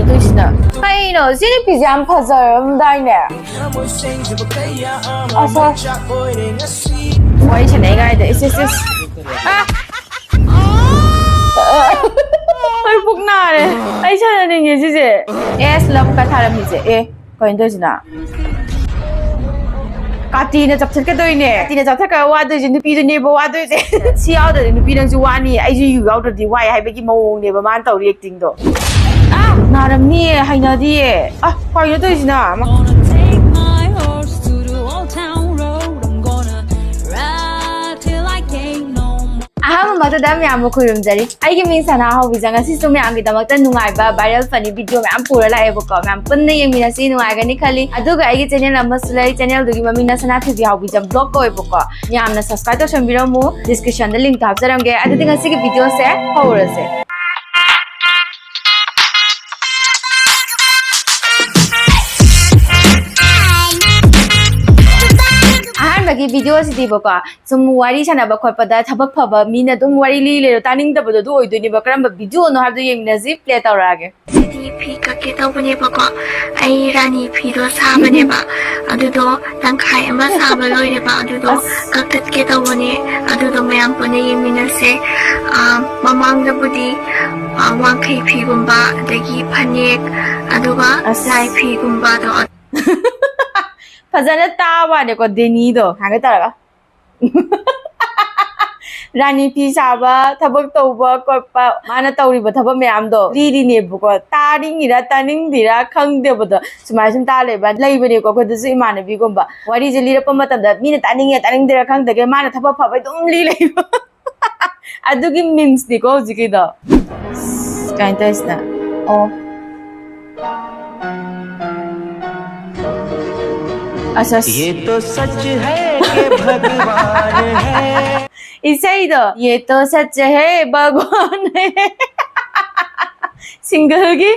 도시나 하이노 시리피지 안 파져요 다이네 어서 와이차 내가 해야 돼 이스스 아 헐 폭나래 아이차는 게 지지 에스 럼가 타람이지 에 거인 도시나 까티네 잡혔겠더이네 까티네 잡혔까 와도지 누피도니 뭐 와도지 시야도 누피는 와니 아이지 유가우더디 와이 하이베기 모네 바만 또 리액팅도 아 나름니 하이나디에 아 거인 도시나 aham matadam yam khurum ai gi min sana ho bi janga sisu me am gi damak ta nungai ba viral funny video me am pura la ebo ko me am punne yeng mina si nungai ga ni khali aduga ai gi channel am masulai channel du gi mami na sana thi ho bi jam blog ko ebo ko yam na subscribe to shambiro mu description the link ta jaram ge adu dinga si gi video se ho rase bagi video si dibo ka sum wari chana ba khot pada thabak phaba mina dum wari li le taning da bodo oi duni ba karam ba video no habdu yeng na zi play tawra ge sidi phi ka ke taw bane ba ko ai rani phi do sa bane ba adu do tang khai ama sa ba loi re ba adu do ka tat ke taw bane adu do mayam bane yeng mina se mamang da budi wang khai phi gumba dagi phanek adu ga lai phi gumba do फजन तावा ने को देनी दो हागे तारगा रानी फी साबा थबक तौबा Copa माना तौरिबा थबक मयाम दो Riri ने बुको तारिंगिरा तानिंगिरा खंगदेबदो सुमाय सुम तालेबा लैबने को खदसु इमानबी गोंबा वारी जे लिरप मतमदा मीना तानिंगिरा खंगदगे माना थबक फबा दुम ली लैबा अदुगी मीम्स नि को जिकी दो काइंटाइसना ओ अच्छा ये तो सच है कि भगवान है इसे ही तो ये तो सच है भगवान है सिंगल की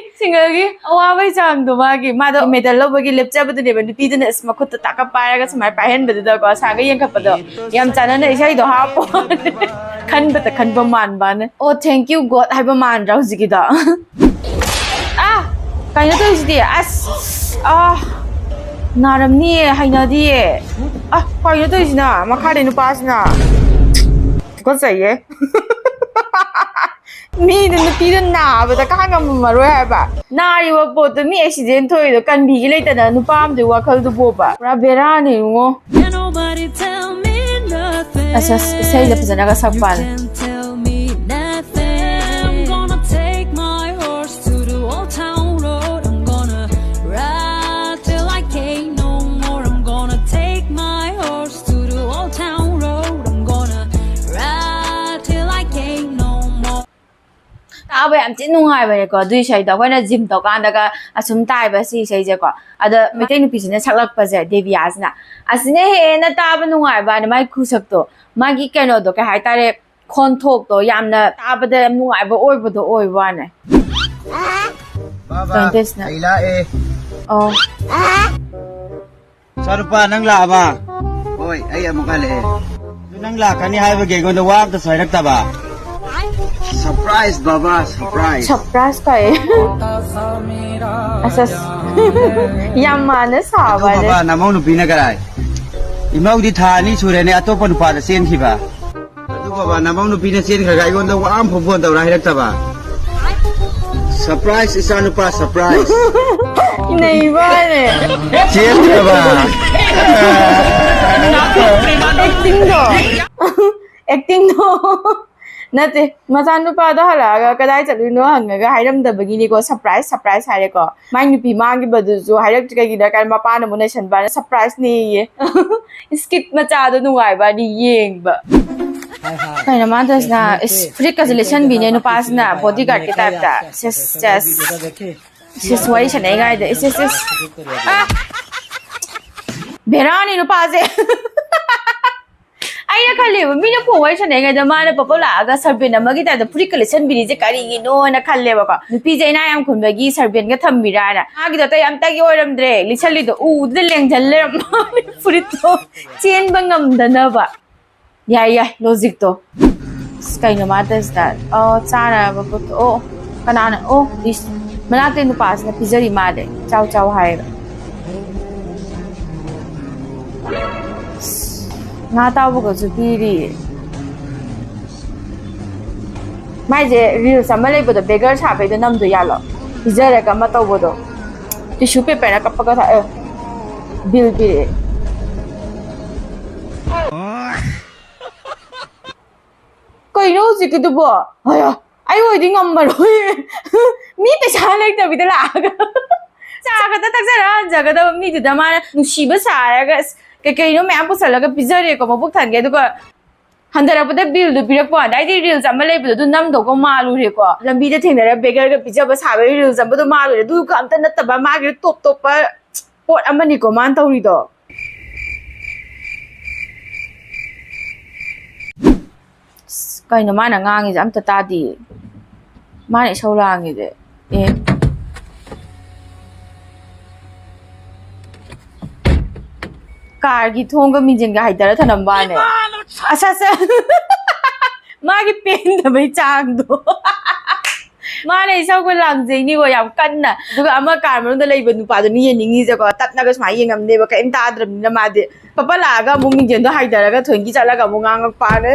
अवाबई चांग दो मागी मादो मेडल लोबगी लेपचाबदु नेबा नुपीदुना इसमा खुत्ता ताका पायरागा समाय पाहेनबदु को सागा यंखपदो याम चानना इसे दो हापो खनबता खनबा मानबाने ओ थैंक यू गॉड हाइबा मान राउ जिगिदा आ काइना तो इसिदि अस आ 나름니 하이나디에 아 과연 또 있나 마카레 누파스나 그거사예 미는 누피는 나보다 강한 말로 해봐 나리와 보도 미 액시덴트 토이도 간비기 레이다나 누파암도 와칼도 보봐 라베라니 뭐 아사 세이다 부자나가 삭발 अब ꯌꯥꯝ ꯊꯤ ꯅꯨꯡꯉꯥꯏꯕꯅꯦꯀꯣ ꯑꯗꯨꯏ ꯏꯁꯩꯗꯣ ꯑꯩꯈꯣꯏꯅ ꯖꯤꯝ ꯇꯧꯀꯥꯟꯗꯒ ꯑꯁꯨꯝ ꯇꯥꯏꯕ ꯁꯤ ꯏꯁꯩꯁꯦꯀꯣ ꯑꯗ ꯃꯩꯇꯩ ꯅꯨꯄꯤꯁꯤꯅ ꯁꯛꯂꯛꯄꯁꯦ ꯗꯦꯕꯤꯌꯥꯁꯤꯅ ꯑꯁꯤꯅ ꯍꯦꯟꯅ ꯇꯥꯕ ꯅꯨꯡꯉꯥꯏꯕ ꯃꯥꯒꯤ ꯈꯨꯁꯛꯇꯣ ꯃꯥꯒꯤ ꯀꯩꯅꯣꯗꯣ ꯀꯩ ꯍꯥꯏꯇꯥꯔꯦ ꯈꯣꯟꯊꯣꯛꯇꯣ ꯌꯥꯝꯅ ꯇꯥꯕꯗ ꯌꯥꯝ ꯅꯨꯡꯉꯥꯏꯕ ꯑꯣꯏꯕꯗꯣ ꯑꯣꯏꯕ ꯋꯥꯅꯦ ꯀꯩꯅꯣꯁꯤꯅ ꯑꯩ ꯂꯥꯛꯑꯦ ꯑꯣ ꯁꯔꯨꯄꯥ ꯅꯪ ꯂꯥꯛꯑꯕ ꯍꯣꯏ ꯑꯩ ꯑꯃꯨꯛ ꯍꯜꯂꯛꯑꯦ ꯅꯪ ꯂꯥꯛꯀꯅꯤ ꯍꯥꯏꯕꯒꯤ ꯑꯩꯉꯣꯟꯗ ꯋꯥ ꯑꯝꯇ ꯁꯣꯏꯔꯛꯇꯕ Surprise, Baba, surprise. Surprise kay. Asas. Yaman na sawa. Baba, namaw nupi na garay. Imaw di thani sure ne ato pa nupa da sen kiba. Adu Baba, namaw nupi na sen kagay ko na waam phobon daw rahirag taba. Surprise isa nupa surprise. Inaiba ne. Sen kiba. Acting do. Acting do. नते मचानुपादो हलागा कदाय चलुनो हंगगा हाइरमदबगिनिको surprise हारेको माइ नुपी मांगी बदुजु हाइरक कगिदा काय मपान मुनेशन बाने सरप्राइज ने ये स्किट मचादो नुवाइबा नि येंगबा काइना मादसना फ्री कजलेशन बिने नुपासना बॉडीगार्ड के टाइप दा सिस वाई छने गाइदे इस बेरानी नुपासे आइना खल्लेबो मिना फोन वाई छनेगाइदा माने पपो लागा सर्वेन अमगी तादा फुरी कलेक्शन बिरिजे कारिगिनो ना खल्लेबको नुपीजे इना याम खुनबगी सर्वेन गा थम्बिराना आगिदो त याम तागी ओरमद्रे लिसलिदो उदे लेंजल्ले फुरितो चेन बंगमदनबा याय लॉजिक तो काइना मादसदा चाना बपो ओ कनाना ओ दिस ꯃꯅꯥꯛꯇꯩ ꯅꯨꯄꯥꯁꯤꯅ ꯄꯤꯖꯔꯤ ꯃꯥꯜꯂꯦ ꯆꯥꯎ ꯆꯥꯎ ꯍꯥꯏꯔꯒ ꯉꯥ ꯇꯥꯎꯕꯒꯁꯨ ꯄꯤꯔꯤ ꯃꯥꯏꯁꯦ ꯔꯤꯜꯁ ꯑꯃ ꯂꯩꯕꯗꯣ ꯕꯦꯒꯔ ꯁꯥꯕꯩꯗꯣ ꯅꯝꯗꯣ ꯌꯥꯜꯂꯣ ꯄꯤꯖꯔꯒ ꯑꯃ ꯇꯧꯕꯗꯣ ꯇꯤꯁꯨ ꯄꯦꯄꯔꯅ ꯀꯞꯄꯒ ꯊꯥꯛꯑꯦ ꯕꯤꯜ ꯄꯤꯔꯛꯑꯦ ꯀꯩꯅꯣ ꯍꯧꯖꯤꯛꯀꯤꯗꯨꯕꯣ ꯑꯌꯥ ꯑꯩ ꯑꯣꯏꯗꯤ ꯉꯝꯃꯔꯣꯏ ꯃꯤ ꯄꯩꯁꯥ ꯂꯩꯇꯕꯤꯗ ꯂꯥꯛꯑꯒ ꯆꯥ ꯈꯛꯇ ꯊꯛꯆꯔ ꯍꯟꯖꯒꯗꯕ ꯃꯤꯗꯨꯗ ꯃꯥꯅ ꯅꯨꯡꯁꯤꯕ ꯁꯥꯔꯒ ꯀꯩꯅꯣ ꯃꯌꯥꯝ ꯄꯨꯁꯜꯂꯒ ꯄꯤꯖꯔꯦꯀꯣ ꯃꯕꯨꯛ ꯊꯟꯒꯦ ꯑꯗꯨꯒ ꯍꯟꯊꯔꯛꯄꯗ ꯕꯤꯜꯗꯨ ꯄꯤꯔꯛꯄ ꯀꯥꯟꯗ ꯑꯩꯗꯤ ꯔꯤꯜꯁ ꯑꯃ ꯂꯩꯕꯗꯣ ꯑꯗꯨ ꯅꯝꯗꯧꯕ ꯃꯥꯜꯂꯨꯔꯦꯀꯣ ꯂꯝꯕꯤꯗ ꯊꯦꯡꯅꯔꯒ ꯕꯦꯒꯔꯒ ꯄꯤꯖꯕ ꯁꯥꯕꯒꯤ ꯔꯤꯜꯁ ꯑꯃꯗꯣ ꯃꯥꯜꯂꯨꯔꯦ ꯑꯗꯨꯒ ꯑꯝꯇ ꯅꯠꯇꯕ ꯃꯥꯒꯤ ꯇꯣꯞ ꯇꯣꯞꯄ ꯄꯣꯠ ꯑꯃꯅꯤꯀꯣ ꯃꯥꯅ ꯇꯧꯔꯤꯗꯣ ꯀꯩꯅꯣ ꯃꯥꯅ ꯉꯥꯡꯉꯤꯁꯦ ꯑꯝꯇ ꯇꯥꯗꯤꯌꯦ ꯃꯥꯅ ꯏꯁꯧ ꯂꯥꯡꯉꯤꯁꯦ ꯀꯥꯔꯒꯤ ꯊꯣꯡꯒ ꯃꯤꯡꯖꯤꯟꯒ ꯍꯩꯗꯔ ꯊꯅꯝꯕꯥꯅꯦ ꯑꯁ ꯃꯥꯒꯤ ꯄꯦꯟꯗꯕꯩ ꯆꯥꯡꯗꯣ ꯃꯥꯅ ꯏꯁꯧꯒ ꯂꯥꯡꯖꯩꯅꯤꯀꯣ ꯌꯥꯝ ꯀꯟꯅ ꯑꯗꯨꯒ ꯑꯃ ꯀꯥꯔ ꯃꯅꯨꯡꯗ ꯂꯩꯕ ꯅꯨꯄꯥꯗꯨꯅ ꯌꯦꯡꯅꯤꯡꯉꯤꯁꯦꯀꯣ ꯇꯞꯅꯒ ꯁꯨꯃꯥꯏꯅ ꯌꯦꯡꯉꯝꯅꯦꯕ ꯀꯔꯤꯝ ꯇꯥꯗ꯭ꯔꯕꯅꯤꯅ ꯃꯥꯗꯤ ꯄꯄ ꯂꯥꯛꯑꯒ ꯑꯃꯨꯛ ꯃꯤꯡꯖꯦꯟꯗꯣ ꯍꯥꯏꯊꯔꯒ ꯊꯣꯏꯒꯤ ꯆꯠꯂꯒ ꯑꯃꯨꯛ ꯉꯥꯡꯉꯛꯄꯥꯅꯦ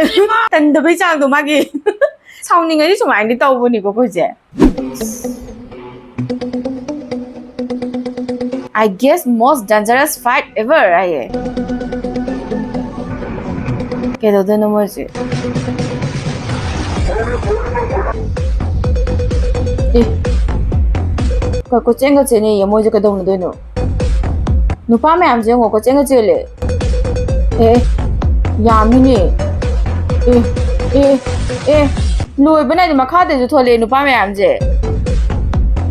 ꯇꯟꯗꯕꯩ ꯆꯥꯡꯗꯣ ꯃꯥꯒꯤ ꯁꯥꯎꯅꯤꯡꯉꯗꯤ ꯁꯨꯃꯥꯏꯅꯗꯤ ꯇꯧꯕꯅꯤꯀꯣ ꯑꯩꯈꯣꯏꯁꯦ I guess most dangerous fight ever ꯍꯥꯏꯌꯦ ꯀꯩꯗꯧꯗꯣꯏꯅꯣ ꯃꯣꯏꯁꯦ ꯀꯣꯏꯆꯦꯟꯒ ꯆꯦꯟꯅꯩꯌꯦ ꯃꯣꯏꯁꯦ ꯀꯩꯗꯧꯅꯗꯣꯏꯅꯣ ꯅꯨꯄꯥ ꯃꯌꯥꯝꯁꯦ ꯌꯦꯡꯉꯣ ꯀꯣꯏꯆꯦꯟꯒ ꯆꯦꯜꯂꯦ ꯌꯥꯝꯃꯤꯅꯦ ꯂꯣꯏꯕ ꯅꯥꯏꯗꯦ ꯃꯈꯥꯗꯁꯨ ꯊꯣꯛꯂꯛꯑꯦ ꯅꯨꯄꯥ ꯃꯌꯥꯝꯁꯦ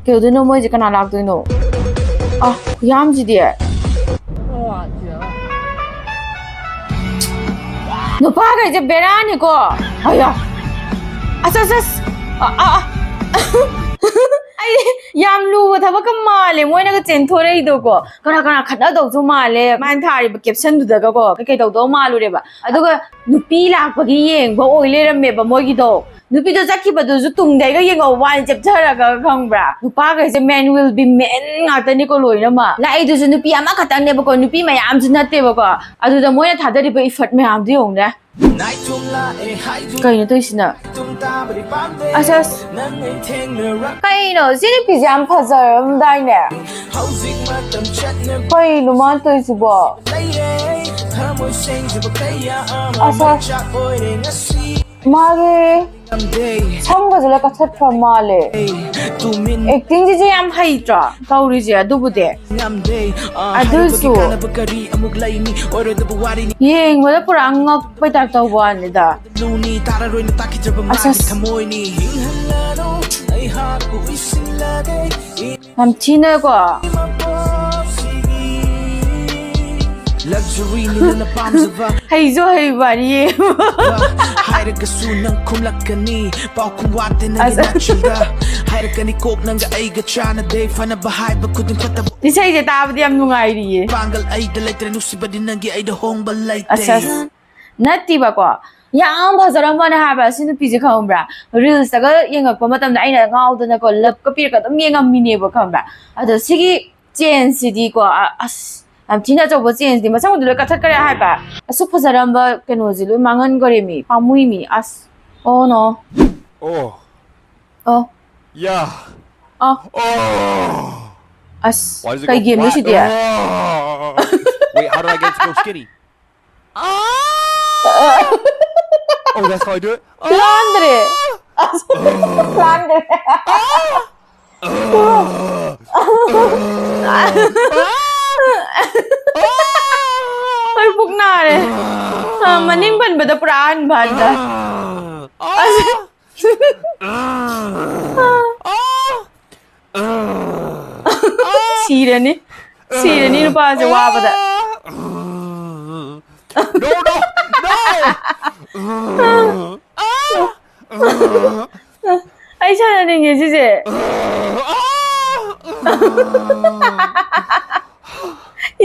ꯀꯩꯗꯧꯗꯣꯏꯅꯣ ꯃꯣꯏꯁꯦ ꯀꯅꯥ ꯂꯥꯛꯇꯣꯏꯅꯣ ꯌꯥꯝꯁꯤꯗꯤ ꯅꯨꯄꯥꯈꯩꯁꯦ ꯕꯦꯔꯥꯅꯤꯀꯣ ꯑꯌꯥ ꯑꯁ ꯑꯩ ꯌꯥꯝ ꯂꯨꯕ ꯊꯕꯛꯀ ꯃꯥꯜꯂꯦ ꯃꯣꯏꯅꯒ ꯆꯦꯟꯊꯣꯔꯛꯏꯗꯣꯀꯣ ꯀꯅꯥ ꯈꯠꯅꯗꯧꯁꯨ ꯃꯥꯜꯂꯦ ꯃꯥꯅ ꯊꯥꯔꯤꯕ ꯀꯦꯞꯁꯟꯗꯨꯗꯒꯀꯣ ꯀꯩ ꯇꯧꯗꯧ ꯃꯥꯜꯂꯨꯔꯦꯕ ꯑꯗꯨꯒ ꯅꯨꯄꯤ ꯂꯥꯛꯄꯒꯤ ꯌꯦꯡꯕ ꯑꯣꯏ ꯂꯩꯔꯝꯃꯦꯕ ꯃꯣꯏꯒꯤꯗꯣ ꯅꯨꯄꯤꯗꯣ ꯆꯠꯈꯤꯕꯗꯨꯁꯨ ꯇꯨꯡꯗꯩꯒ ꯌꯦꯡꯉꯧ ꯋꯥꯅꯤ ꯆꯦꯞꯊꯔꯒ ꯈꯪꯕ꯭ꯔꯥ ꯅꯨꯄꯥꯈꯩꯁꯦ ꯃꯦꯟ ꯋꯤꯜ ꯕꯤ ꯃꯦꯟ ꯉꯥꯛꯇꯅꯤꯀꯣ ꯂꯣꯏꯅꯃꯛ ꯂꯥꯛꯏꯗꯨꯁꯨ ꯅꯨꯄꯤ ꯑꯃꯈꯛꯇꯪꯅꯦꯕꯀꯣ ꯅꯨꯄꯤ ꯃꯌꯥꯝꯁꯨ ꯅꯠꯇꯦꯕꯀോ ꯑꯗꯨꯗ ꯃꯣꯏꯅ ꯊꯥꯗꯔꯤꯕ ꯏꯐꯔꯠ ꯃꯌꯥꯝꯗꯨ ꯌꯦꯡꯉꯨꯅꯦ ꯀꯩꯅꯣ ꯇꯧꯏꯁꯤꯅ ꯑꯁ ꯀꯩꯅꯣ ꯁꯤ ꯅꯨꯄꯤꯁꯦ ꯌꯥꯝ ꯐꯖꯔꯝꯗꯥꯏꯅꯦ ꯀꯩꯅꯣ ꯃꯥꯅ ꯇꯧꯏꯁꯤꯕꯣ ꯑꯁ ꯃꯥꯒꯤ ꯁꯝꯒꯁꯦ ꯂꯣꯏ ꯀꯛꯊꯠꯈ꯭ꯔ ꯃꯥꯜꯂꯦ ꯑꯦꯛꯇꯤꯡꯁꯤꯁꯦ ꯌꯥꯝ ꯍꯩꯇ꯭ꯔꯣ ꯇꯧꯔꯤꯁꯦ ꯑꯗꯨꯕꯨꯗꯤ ꯑꯗꯨꯁꯨ ꯌꯦꯡꯕꯗ ꯄꯨꯔꯥ ꯉꯛꯄꯩ ꯇꯥꯏꯞ ꯇꯧꯕ ꯋꯥꯅꯤꯗ ꯑꯁ ꯌꯥꯝ ꯊꯤꯅꯀꯣ ꯍꯩꯁꯨ ꯍꯩꯕꯅꯤ ꯏꯁꯩꯁꯦ ꯇꯥꯕꯗꯤ ꯌꯥꯝ ꯅꯨꯡꯉꯥꯏꯔꯤꯌꯦ ꯑꯁ ꯅꯠꯇꯦꯕꯀꯣ ꯌꯥꯝ ꯐꯖꯔꯝꯕꯅꯦ ꯍꯥꯏꯕ ꯑꯁꯤ ꯅꯨꯄꯤꯁꯦ ꯈꯪꯕ꯭ꯔꯥ ꯔꯤꯜꯁꯇꯒ ꯌꯦꯡꯉꯛꯄ ꯃꯇꯝꯗ ꯑꯩꯅ ꯉꯥꯎꯗꯅꯀꯣ ꯂꯞꯀ ꯄꯤꯔꯒ ꯑꯗꯨꯝ ꯌꯦꯡꯉꯝꯃꯤꯅꯦꯕ ꯈꯪꯕ꯭ꯔꯥ ꯑꯗꯣ ꯁꯤꯒꯤ ꯆꯦꯟꯖꯁꯤꯗꯤꯀꯣ ꯑꯁ ꯌꯥꯝ ꯊꯤꯅ ꯑꯆꯧꯕ ꯆꯦꯟꯖꯗꯤ ꯃꯁꯪꯕꯨꯗꯤ ꯂꯣꯏ ꯀꯠꯊꯠꯈ꯭ꯔꯦ ꯍꯥꯏꯕ ꯑꯁꯨꯛ ꯐꯖꯔꯝꯕ ꯀꯩꯅꯣꯁꯤ ꯂꯣꯏ ꯃꯥꯡꯍꯟꯈ꯭ꯔꯦ ꯃꯤ ꯄꯥꯝꯃꯨꯏ ꯃꯤ ꯑꯁ ꯑꯣ ꯅꯣ Yeah. ꯑꯁ ꯀꯩ ꯒꯦꯝꯅꯣ ꯁꯤꯗꯤ Wait, how do I get to go skinny? Oh, that's how I do it? ꯂꯥꯟꯗ꯭ꯔꯦ ꯂꯥꯟꯗ꯭ꯔꯦ ꯑꯩ ꯄꯨꯛ ꯅꯥꯔꯦ ꯃꯅꯤꯡ ꯄꯟꯕꯗ ꯄꯨꯔꯥ ꯍꯟꯕ ꯍꯟꯗ ꯁꯤꯔꯅꯤ ꯅꯨꯄꯥꯁꯦ ꯋꯥꯕꯗ No! ꯑꯩ ꯁꯥꯟꯅꯅꯤꯡꯉꯦ ꯁꯤꯁꯦ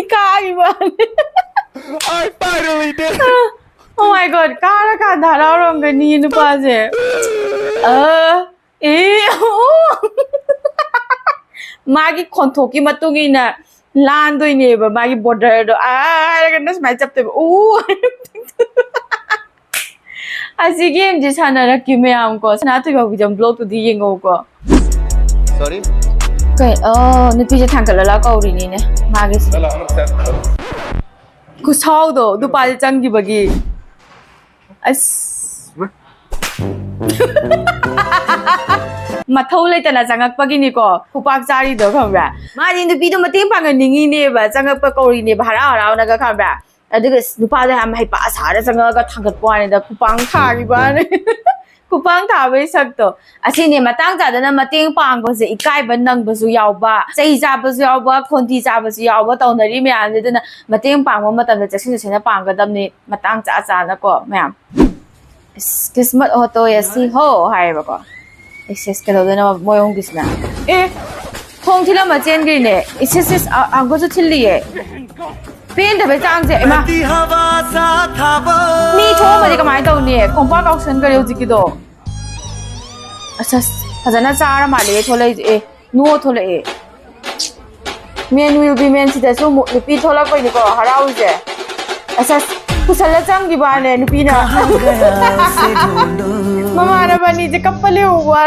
ꯏꯀꯥꯏꯕꯅꯦ I finally did it! Oh my god, ꯀꯥꯔꯀꯥꯟꯗ ꯍꯔꯥꯎꯔꯝꯒꯅꯤ ꯅꯨꯄꯥꯁꯦ ꯃꯥꯒꯤ ꯈꯣꯟꯊꯣꯛꯀꯤ ꯃꯇꯨꯡ ꯏꯟꯅ ꯂꯥꯟꯗꯣꯏꯅꯦꯕ ꯃꯥꯒꯤ ꯕꯣꯔꯗꯔꯗꯣ ꯍꯥꯏꯔꯒꯅ ꯁꯨꯃꯥꯏꯅ ꯆꯞꯇꯣꯏꯕ ꯑꯁꯤ ꯒꯦꯝꯁꯦ ꯁꯥꯟꯅꯔꯛꯀꯦ ꯃꯌꯥꯝ ꯀꯣ ꯁꯅꯥꯊꯣꯏꯕ ꯕꯤꯖꯟ ꯕ꯭ꯂꯣꯛꯇꯨꯗꯤ ꯌꯦꯡꯉꯧꯀꯣ Sorry? ꯀꯩ ꯅꯨꯄꯤꯁꯦ ꯊꯥꯡꯒꯠꯂꯒ ꯀꯧꯔꯤꯅꯤꯅꯦ ꯃꯥꯒꯤꯁꯦ ꯈꯨꯁꯥꯎꯗꯣ ꯅꯨꯄꯥꯁꯦ ꯆꯪꯈꯤꯕꯒꯤ ꯑꯁ ꯃꯊꯧ ꯂꯩꯇꯅ ꯆꯪꯉꯛꯄꯒꯤꯅꯤꯀꯣ ꯈꯨꯄꯥꯛ ꯆꯥꯔꯤꯗꯣ ꯈꯪꯕ꯭ꯔꯥ ꯃꯥꯗꯤ ꯅꯨꯄꯤꯗꯣ ꯃꯇꯦꯡ ꯄꯥꯡꯍꯟꯅꯤꯡꯉꯤꯅꯦꯕ ꯆꯪꯉꯛꯄ ꯀꯧꯔꯤꯅꯦꯕ ꯍꯔꯥꯎꯅꯒ ꯈꯪꯕ꯭ꯔꯥ ꯑꯗꯨꯒ ꯅꯨꯄꯥꯗꯣ ꯌꯥꯝ ꯍꯩꯄꯥ ꯁꯥꯔ ꯆꯪꯉꯛꯑꯒ ꯊꯥꯡꯒꯠꯄ ꯋꯥꯅꯤꯗ ꯈꯨꯄꯥꯡ ꯊꯥꯈꯤꯕꯅꯦ ꯈꯨꯄꯥꯡ ꯊꯥꯕꯒꯤ ꯁꯛꯇꯣ ꯑꯁꯤꯅꯦ ꯃꯇꯥꯡ ꯆꯥꯗꯅ ꯃꯇꯦꯡ ꯄꯥꯡꯕꯁꯦ ꯏꯀꯥꯏꯕ ꯅꯪꯕꯁꯨ ꯌꯥꯎꯕ ꯆꯩ ꯆꯥꯕꯁꯨ ꯌꯥꯎꯕ ꯈꯣꯟꯊꯤ ꯆꯥꯕꯁꯨ ꯌꯥꯎꯕ ꯇꯧꯅꯔꯤ ꯃꯌꯥꯝꯁꯦ ꯑꯗꯨꯅ ꯃꯇꯦꯡ ꯄꯥꯡꯕ ꯃꯇꯝꯗ ꯆꯦꯛꯁꯤꯟ ꯆꯦꯛꯁꯤꯟꯅ ꯄꯥꯡꯒꯗꯕꯅꯤ ꯃꯇꯥꯡ ꯆꯥꯅꯀꯣ ꯃꯌꯥꯝ ꯀꯤꯁꯃꯠ ꯍꯣꯇꯣ ꯌꯥꯁꯤ ꯍꯣ ꯍꯥꯏꯌꯦꯕꯀꯣ ꯑꯦꯛꯁꯦꯁ ꯀꯩꯗꯧꯗꯣꯏꯅꯣ ꯃꯣꯏ ꯑꯍꯨꯝꯒꯤꯁꯤꯅ ꯊꯣꯡ ꯊꯤꯜꯂꯝꯃ ꯆꯦꯟꯈ꯭ꯔꯤꯅꯦ ꯏꯁ ꯑꯪꯀꯁꯨ ꯊꯤꯜꯂꯤꯌꯦ ꯄꯦꯟꯗꯕꯩ ꯆꯥꯡꯁꯦ ꯏꯃꯥ ꯃꯤ ꯊꯣꯛꯑꯝꯃꯗꯤ ꯀꯃꯥꯏꯅ ꯇꯧꯅꯤ ꯈꯣꯡꯄꯥꯛ ꯀꯥꯎꯁꯟꯈ꯭ꯔꯦ ꯍꯧꯖꯤꯛꯀꯤꯗꯣ ꯑꯁ ꯐꯖꯅ ꯆꯥꯔ ꯃꯥꯜꯂꯦ ꯊꯣꯛꯂꯛꯏꯁꯦ ꯅꯣ ꯊꯣꯛꯂꯛꯑꯦ ꯃꯦꯟ ꯋꯤꯜ ꯕꯤ ꯃꯦꯟ ꯁꯤꯗꯁꯨ ꯑꯃꯨꯛ ꯅꯨꯄꯤ ꯊꯣꯛꯂꯛꯄꯩꯅꯤꯀꯣ ꯍꯔꯥꯎꯔꯤꯁꯦ ꯑꯁ ꯄꯨꯁꯜꯂ ꯆꯪꯈꯤꯕꯅꯦ ꯅꯨꯄꯤꯅ ꯃꯃꯥꯟꯅꯕꯅꯤꯁꯦ ꯀꯞꯄ ꯂꯩꯍꯧꯕ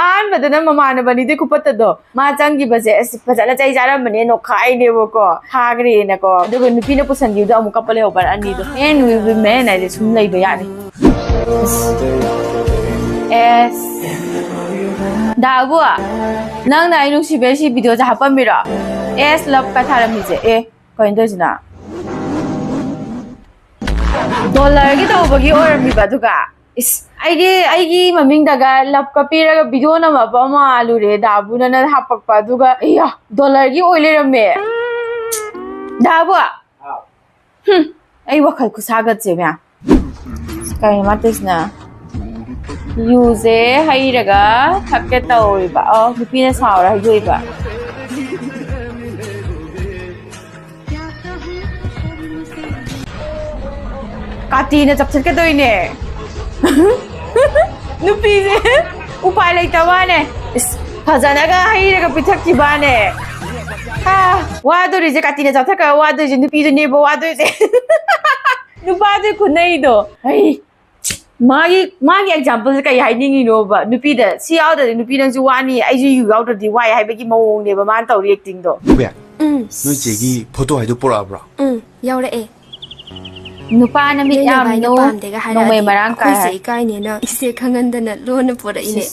ꯑꯍꯥꯟꯕꯗꯅ ꯃꯃꯥꯟꯅꯕꯅꯤꯗꯤ ꯈꯨꯄꯠꯇꯗꯣ ꯃꯥ ꯆꯪꯈꯤꯕꯁꯦ ꯑꯁ ꯐꯖꯅ ꯆꯩ ꯆꯥꯔꯝꯕꯅꯦ ꯅꯣꯛꯈꯥꯏꯅꯦꯕꯀꯣ ꯊꯥꯈ꯭ꯔꯦꯅꯀꯣ ꯑꯗꯨꯒ ꯅꯨꯄꯤꯅ ꯄꯨꯁꯟꯈꯤꯕꯗꯣ ꯑꯃꯨꯛ ꯀꯞꯄ ꯂꯩꯍꯧꯕ ꯑꯅꯤꯗꯣ ꯃꯦꯟ ꯋꯤꯜ ꯕꯤ ꯃꯦꯟ ꯍꯥꯏꯁꯦ ꯁꯨꯝ ꯂꯩꯕ ꯌꯥꯅꯤ ꯑꯦꯁ ꯗꯥꯕꯨ ꯅꯪꯅ ꯑꯩ ꯅꯨꯡꯁꯤꯕꯩ ꯁꯤ ꯚꯤꯗꯤꯑꯣꯁꯦ ꯍꯥꯞꯄꯝꯃꯤꯔꯣ ꯑꯦꯁ ꯂꯞꯀ ꯊꯥꯔꯝꯃꯤꯁꯦ ꯀꯩꯅꯣ ꯇꯧꯔꯤꯁꯤꯅ ꯗꯣꯂꯔꯒꯤ ꯇꯧꯕꯒꯤ ꯑꯣꯏꯔꯝꯃꯤꯕ ꯑꯗꯨꯒ ꯏꯁ ꯑꯩꯒꯤ ꯃꯃꯤꯡꯗꯒ ꯂꯞꯀ ꯄꯤꯔꯒ ꯚꯤꯗꯤꯑꯣ ꯅꯝꯃꯛꯄ ꯃꯥꯜꯂꯨꯔꯦ ꯗꯥꯕꯨꯅ ꯍꯥꯞꯄꯛꯄ ꯑꯗꯨꯒ ꯗꯣꯂꯔꯒꯤ ꯑꯣꯏ ꯂꯩꯔꯝꯃꯦ ꯗꯥꯕꯨ ꯑꯩ ꯋꯥꯈꯜ ꯈꯨꯁꯥꯒꯠꯁꯦ ꯃꯌꯥꯝ ꯀꯩꯅꯣ ꯃꯥꯇꯩꯁꯤꯅ ꯌꯨꯁꯦ ꯍꯩꯔꯒ ꯊꯛꯀꯦ ꯇꯧꯔꯤꯕ ꯅꯨꯄꯤꯅ ꯁꯥꯎꯔ ꯍꯩꯗꯣꯛꯏꯕ ꯀꯥꯇꯤꯅ ꯆꯞꯊꯠꯀꯗꯣꯏꯅꯦ ꯅꯨꯄꯤꯁꯦ ꯎꯄꯥꯏ ꯂꯩꯇꯕꯅꯦ ꯐꯖꯅꯒ ꯍꯩꯔꯒ ꯄꯤꯊꯛꯈꯤꯕꯅꯦ ꯋꯥꯗꯣꯔꯤꯁꯦ ꯀꯥꯇꯤꯅ ꯆꯞꯊꯠꯈ꯭ꯔꯒ ꯋꯥꯗꯣꯏꯁꯦ ꯅꯨꯄꯤꯗꯨꯅꯦꯕ ꯋꯥꯗꯣꯏꯁꯦ ꯅꯨꯄꯥꯗꯨ ꯈꯨꯅꯩꯗꯣ ꯃꯥꯒꯤ ꯑꯦꯛꯖꯥꯝꯄꯜꯁꯦ ꯀꯩ ꯍꯥꯏꯅꯤꯡꯉꯤꯅꯣꯕ ꯅꯨꯄꯤꯗ ꯁꯤ ꯌꯥꯎꯗ꯭ꯔꯗꯤ ꯅꯨꯄꯤ ꯅꯪꯁꯨ ꯋꯥꯅꯤ ꯑꯩꯁꯨ ꯌꯨ ꯌꯥꯎꯗ꯭ꯔꯗꯤ ꯋꯥꯏ ꯍꯥꯏꯕꯒꯤ ꯃꯑꯣꯡꯅꯦꯕ ꯃꯥꯅ ꯇꯧꯔꯤ ꯑꯦꯛꯇꯤꯡꯗꯣ ꯅꯣꯏ ꯆꯦꯒꯤ ꯐꯣꯇꯣ ꯍꯥꯏꯗꯣ ꯄꯨꯔꯛꯑꯕ꯭ꯔꯣ ꯌꯥꯎꯔꯛꯑꯦ ꯅꯨꯄꯥꯅ ꯃꯤꯠ ꯌꯥꯝꯅ ꯅꯣꯡꯃꯩ ꯃꯔꯥꯡ ꯀꯥꯏ ꯍꯥꯏ ꯏꯀꯥꯏꯅꯦꯅ ꯏꯆꯦ ꯈꯪꯍꯟꯗꯅ ꯂꯣꯟꯅ ꯄꯨꯔꯛꯏꯅꯦ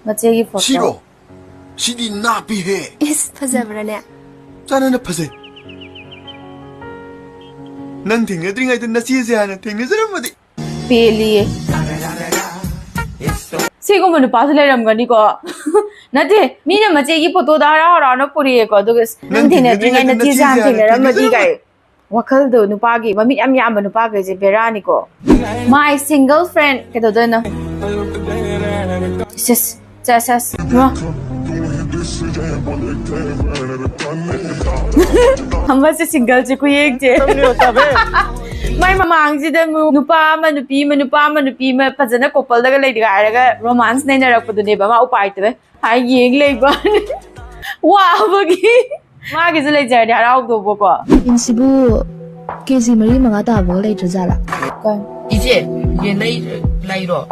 ꯃꯆꯦꯒꯤ ꯐꯣꯇꯣ ꯁꯤꯔꯣ ꯁꯤꯗꯤ ꯅꯥꯄꯤꯍꯦ ꯏꯁ ꯐꯖꯕ꯭ꯔꯅꯦ ꯆꯥꯅꯅ ꯐꯖꯩ ꯅꯪ ꯊꯦꯡꯅꯗ꯭ꯔꯤꯉꯩꯗ ꯅꯆꯦꯁꯦ ꯍꯥꯟꯅ ꯊꯦꯡꯅꯖꯔꯝꯃꯗꯤ ꯄꯦꯜꯂꯤꯌꯦ ꯁꯤꯒꯨꯝꯕ ꯅꯨꯄꯥꯁꯨ ꯂꯩꯔꯝꯒꯅꯤꯀꯣ ꯅꯠꯇꯦ ꯃꯤꯅ ꯃꯆꯦꯒꯤ ꯐꯣꯇꯣꯗ ꯍꯔꯥꯎꯅ ꯄꯨꯔꯛꯑꯦꯀꯣ ꯑꯗꯨꯒ ꯅꯪ ꯊꯦꯡꯅꯗ꯭ꯔꯤꯉꯩ ꯅꯆꯦꯁꯦ ꯍꯥꯟꯅ ꯊꯦꯡꯅꯔꯝꯃꯗꯤ ꯀꯥꯏ ꯋꯥꯈꯜꯗꯣ ꯅꯨꯄꯥꯒꯤ ꯃꯃꯤꯠ ꯌꯥꯝ ꯌꯥꯝꯕ ꯅꯨꯄꯥꯈꯩꯁꯦ ꯕꯦꯔꯥꯅꯤꯀோ ꯃꯥꯏ ꯁꯤꯡꯒꯜ ꯐ꯭ꯔꯦꯟ ꯀꯩꯗꯧꯗꯣꯏꯅꯣ ꯑꯃꯁꯦ ꯁꯤꯡꯒꯜꯁꯦ ꯈꯨꯌꯦꯡꯁꯦ ꯃꯥꯏ ꯃꯃꯥꯡꯁꯤꯗ ꯅꯨꯄꯥ ꯑꯃ ꯅꯨꯄꯤ ꯑꯃ ꯅꯨꯄꯥ ꯑꯃ ꯅꯨꯄꯤ ꯑꯃ ꯐꯖꯅ ꯀꯣꯄꯜꯗꯒ ꯂꯩꯔꯒ ꯍꯥꯏꯔꯒ ꯔꯣꯃꯥꯟꯁ ꯅꯩꯅꯔꯛꯄꯗꯨꯅꯦꯕ ꯃꯥ ꯎꯄꯥꯏ ꯂꯩꯇꯕꯩ ꯌꯦꯡ ꯂꯩꯕ ꯋꯥꯕꯒꯤ ꯃꯥꯒꯤꯁꯨ ꯂꯩꯖꯔꯗꯤ ꯍꯔꯥꯎꯗꯧꯕꯀꯣ ꯌꯦꯟꯁꯤꯕꯨ ꯀꯦꯖꯤ 4-5 ꯇꯥꯕꯒ ꯂꯩꯇ꯭ꯔꯖꯥꯠꯂꯥ 이제 얘 라이로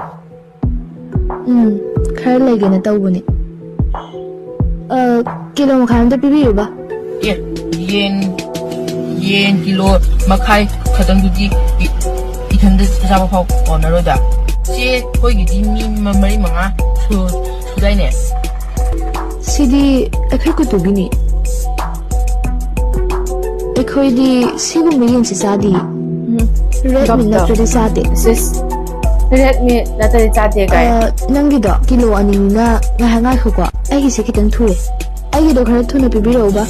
खर लेगेना तौबने किलो मखाई अमता पिबियुबा yen kilo makai खतंदुदी इथंद जाबा फाव कोनरोदा चे होइगिदि मी मरी मंगा सुदाइने सिदी अखै कुतुगिनी एखोइदी सिगुम येंसि सादी रेड मीट नत्रदि सादे रेड मीट नत्रदि सादे गाय नंगिदो kilo अनिना ngahangai khoko aigi se kitang thuwe aigi do khara thuna pibiroba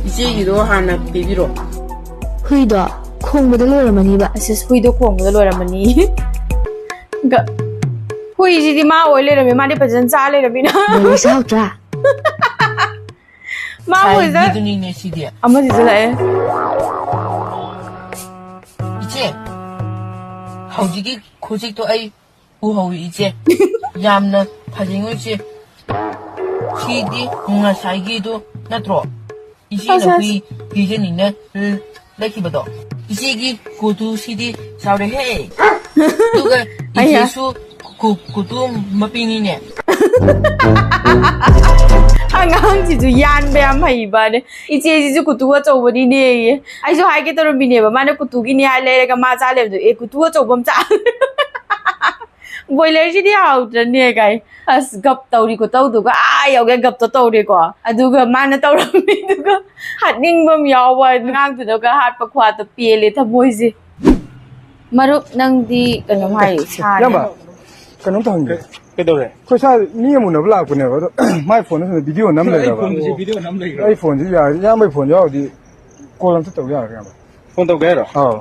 이제 이로 하나 비비로 huido khongbada loramani ba asis huido khongbada loramani ga huijidi ma oi lerame ma de pajan cha leramina boi sautra ma huiza 이드니네 시디야 amadi zalae 이제 hawjigi khojik to ai u hawi 이제 yamna phajingoi che 시디 ngасꯥꯏꯒꯤꯗꯣ ꯅꯠꯇ꯭ꯔꯣ 이제는 그 비전이네 레키버도 이제기 고두시디 사우레 누가 이제수 고두 마피니네 ꯑꯉꯥꯡꯁꯤꯁꯨ ꯌꯥꯟꯕ ꯌꯥꯝ ꯍꯩꯕꯅꯦ ꯏꯆꯦꯁꯤꯁꯨ ꯀꯨꯇꯨ ꯑꯆꯧꯕꯅꯤꯅꯦ ꯑꯩꯁꯨ ꯍꯥꯏꯒꯦ ꯇꯧꯔꯝꯃꯤꯅꯦꯕ ꯃꯥꯅ ꯀꯨꯇꯨꯒꯤꯅꯤ ꯍꯥꯏ ꯂꯩꯔꯒ ꯃꯥ ꯆꯥ ꯂꯩꯕꯗꯣ ꯀꯨꯇꯨ ꯑꯆꯧꯕ ꯑꯃ ꯆꯥ ꯕꯣꯏꯂꯔꯁꯤꯗꯤ ꯍꯥꯎꯗ꯭ꯔꯅꯦ ꯀꯥꯏ ꯑꯁ ꯒꯞ ꯇꯧꯔꯤ ꯈꯨꯇꯧꯗꯨꯒ ꯌꯧꯒꯦ ꯒꯞꯇꯣ ꯇꯧꯔꯦꯀꯣ ꯑꯗꯨꯒ ꯃꯥꯅ ꯇꯧꯔꯝꯃꯤ ꯑꯗꯨꯒ ꯍꯥꯠꯅꯤꯡꯕ ꯑꯃ ꯌꯥꯎꯕ ꯑꯉꯥꯡꯗꯨꯅꯒ ꯍꯥꯠꯄ ꯈ꯭ꯋꯥꯠꯇꯣ ꯄꯦꯜꯂꯦ ꯊꯃꯣꯏꯁꯦ ꯃꯔꯨꯞ ꯅꯪꯗꯤ ꯀꯩꯅꯣꯝ ꯍꯥꯏ ꯌꯥꯝꯕ ꯀꯩꯅꯣꯝ ꯇꯧꯍꯟꯒꯦ ꯀꯩꯗꯧꯔꯦ ꯑꯩꯈꯣꯏ ꯁꯥ ꯃꯤ ꯑꯃ ꯎꯅꯕ ꯂꯥꯛꯄꯅꯦꯕ ꯑꯗꯣ ꯃꯥꯏ ꯐꯣꯟꯗ ꯚꯤꯗꯤꯑꯣ ꯅꯝ ꯂꯩꯔꯕ ꯑꯩ ꯐꯣꯟꯁꯤ ꯌꯥꯔꯦ ꯏꯌꯥꯝꯕꯩ ꯐꯣꯟ ꯌꯥꯎꯔꯗꯤ ꯀꯣꯜ ꯑꯝꯇ ꯇꯧ ꯌꯥꯔꯦ ꯏꯌꯥꯝꯕ ꯐꯣꯟ ꯇꯧꯒꯦ ꯍꯥꯏꯔꯣ ꯑꯥꯎ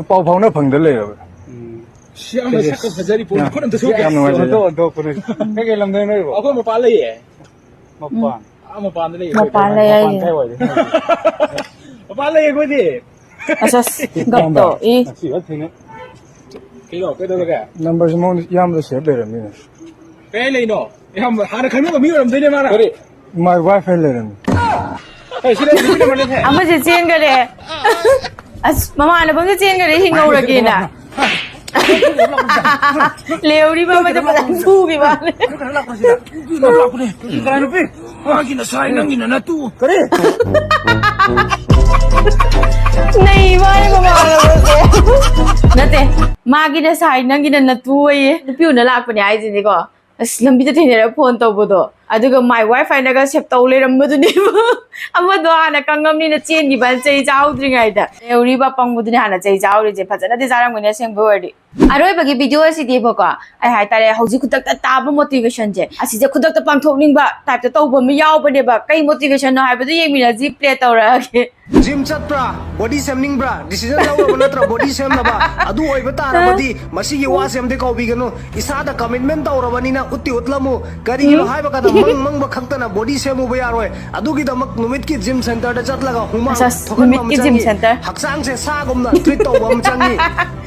ꯄꯥꯎ ꯐꯥꯎꯅ ꯐꯪꯗ ꯂꯩꯔꯕ ꯌꯥꯝꯅ ꯁꯛꯀ ꯐꯖꯔꯤ ꯐꯣꯟ ꯈꯨꯠ ꯑꯝꯇ ꯁꯣꯛ ꯌꯥꯝ ꯅꯨꯡꯉꯥꯏꯖꯔꯦ ꯀꯩꯀꯩ ꯂꯝꯗꯩ ꯅꯣꯏꯕꯣ ꯑꯩꯈꯣꯏ ꯃꯄꯥꯟ ꯂꯩꯌꯦ ꯃꯄꯥꯟ ꯃꯄꯥꯟꯗ ꯂꯩꯌꯦ ꯃꯄꯥꯟ ꯂꯩ ꯍꯥꯏꯁꯦ ꯃꯄꯥꯟ ꯂꯩꯌꯦ ꯑꯩꯈꯣꯏꯗꯤ ꯑꯁ ꯒꯞꯇꯣ ꯀꯩꯗꯧꯔꯒꯦ ꯅꯝꯕꯔꯁꯤ ꯃꯉꯣꯟꯗ ꯏꯌꯥꯝꯕꯗ ꯁꯦꯞ ꯂꯩꯔꯝꯅꯤꯅꯦ ꯀꯩ ꯂꯩꯅꯣ ꯌꯥꯝ ꯍꯥꯟꯅ ꯈꯪꯅꯕ ꯃꯤ ꯑꯣꯏꯔꯝꯗꯣꯏꯅꯦ ꯃꯥꯅ ꯃꯥꯏ ꯋꯥꯏ ꯐꯥꯏ ꯂꯩꯔꯝꯃꯤ ꯁꯤꯗ ꯅꯝꯕꯔ ꯂꯩꯁꯦ ꯑꯃꯁꯦ ꯆꯦꯟꯈꯔꯦ ꯑꯁ ꯃꯃꯥꯟꯅꯕꯝꯁꯦ ꯆꯦꯟꯈꯔꯦ ꯍꯤꯡꯍꯧꯔꯒꯦꯅ ꯂꯦꯎꯔꯤꯕ ꯑꯃꯗ ꯐꯖꯅ ꯐꯨꯈꯤꯕ ꯅꯩꯕꯅꯦ ꯃꯃꯥꯟꯅꯕꯁꯦ ꯅꯠꯇꯦ ꯃꯥꯒꯤꯅ ꯁꯥꯏ ꯅꯪꯒꯤꯅ ꯅꯇꯨ ꯑꯣꯏꯌꯦ ꯅꯨꯄꯤ ꯎꯅ ꯂꯥꯛꯄꯅꯦ ꯍꯥꯏꯁꯤꯅꯤꯀꯣ ꯑꯁ ꯂꯝꯕꯤꯗ ꯊꯦꯡꯅꯔꯒ ꯐꯣꯟ ꯇꯧꯕꯗꯣ ꯑꯗꯨꯒ ꯃꯥꯏ ꯋꯥꯏ ꯐꯥꯏꯅꯒ ꯁꯦꯞ ꯇꯧ ꯂꯩꯔꯝꯕꯗꯨꯅꯦꯕ ꯑꯃꯗꯣ ꯍꯥꯟꯅ ꯀꯪꯉꯝꯅꯤꯅ ꯆꯦꯟꯈꯤꯕ ꯆꯩ ꯆꯥꯍꯧꯗ꯭ꯔꯤꯉꯩꯗ ꯂꯦꯎꯔꯤꯕ ꯄꯪꯕꯗꯨꯅꯦ ꯍꯥꯟꯅ ꯆꯩ ꯆꯥꯍꯧꯔꯤꯁꯦ ꯐꯖꯅꯗꯤ ꯆꯥꯔꯝꯒꯅꯤ ꯑꯁꯦꯡꯕ ꯑꯣꯏꯔꯗꯤ ꯑꯔꯣꯏꯕꯒꯤ ꯚꯤꯗꯤꯑꯣ ꯑꯁꯤꯗꯤꯕꯀꯣ ꯑꯩ ꯍꯥꯏꯇꯥꯔꯦ ꯍꯧꯖꯤꯛ ꯈꯨꯗꯛꯇ ꯇꯥꯕ ꯃꯣꯇꯤꯚꯦꯁꯟꯁꯦ ꯑꯁꯤꯁꯦ ꯈꯨꯗꯛꯇ ꯄꯥꯡꯊꯣꯛꯅꯤꯡꯕ ꯇꯥꯏꯞꯇ ꯇꯧꯕ ꯑꯃ ꯌꯥꯎꯕꯅꯦꯕ ꯀꯩ ꯃꯣꯇꯤꯚꯦꯁꯟꯅꯣ ꯍꯥꯏꯕꯗꯨ ꯌꯦꯡꯃꯤꯟꯅꯁꯤ ꯄ꯭ꯂꯦ ꯇꯧꯔꯛꯑꯒꯦ जिम चत्रा बॉडी सेमनिंग्ब्रा डिसीजन लौरब नत्र बॉडी सेमनबा अदु ओइबा तारबदी मसिगी वा सेमदे कौबिगनो इसादा कमिटमेंट तौरबनिना उत्ति उतलमु करिगिनो हाइबा कदा मंग खक्तना बॉडी सेमु बयारोय अदुगी दमक नुमित की जिम सेंटर दा चतलगा हुमा नुमित की जिम सेंटर हक्सांग से सागुमना ट्रीट तौबम चंगी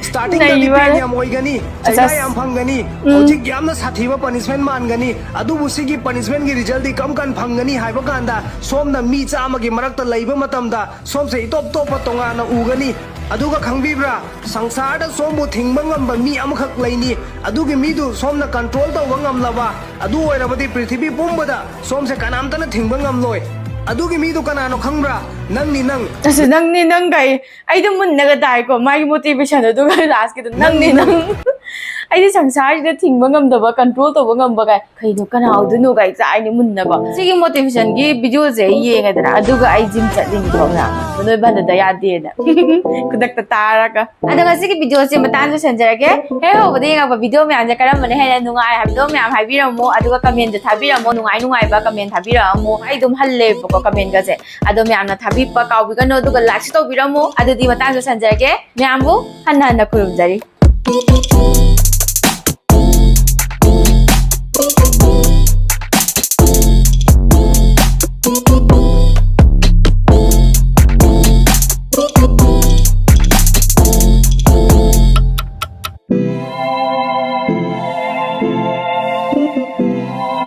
स्टार्टिंग दा पेन याम ओइगनी चैना याम फंगनी होजिक यामना साथीबा पनिशमेंट मानगनी अदु बुसिगी पनिशमेंट की रिजल्ट दी कम कन फंगनी हाइबा कांदा सोमना मी चामगी मरक्ता लैबा मतमदा सोम से इतोप तोप तोंगाना उगनी अदुगा खंगबिब्रा संसारदा सोमबु थिंगबा ngamba मी अमखक लैनी अदुगी मीदु सोमना कंट्रोल तौबा ngamlaba अदु ओइरबदि पृथ्वी पुंबदा सोम से कनामतना थिंगबा ngamloi अदुगी मीदु कनानो खंगब्रा नंगनी नंग अस नंगनी नंग गाय आइदो मुन्नगा ताइको मागी मोटिवेशन अदुगा लास्ट के नंगनी नंग आइदि संसारसिदा थिंगबा ngamdaba कंट्रोल तौबा ngamba गाय खैनो कनाउदुनो गाय चाइनि मुन्नगो सिगी मोटिवेशन गी वीडियो जे येंगदना अदुगा आई जिम चलिंग थोना नोय बंददा यादेना खुदक्ता तारागा अदुगा सिगी वीडियो से मतान संजरगे हे होबदे येंगा वीडियो में आंजा करम मने हेना नुंगाय हाबिदो म्याम हाबिरमो अदुगा कमेंट जे थाबिरमो नुंगाय नुंगाय बा कमेंट थाबिरमो आई दुम हल्ले बको कमेंट गजे अदो म्यामना थाबिपा काउबिगनो अदुगा लाइक तौबिरमो अदुदी मतान संजरगे म्यामबु हन्ना हन्ना खुरुमजरी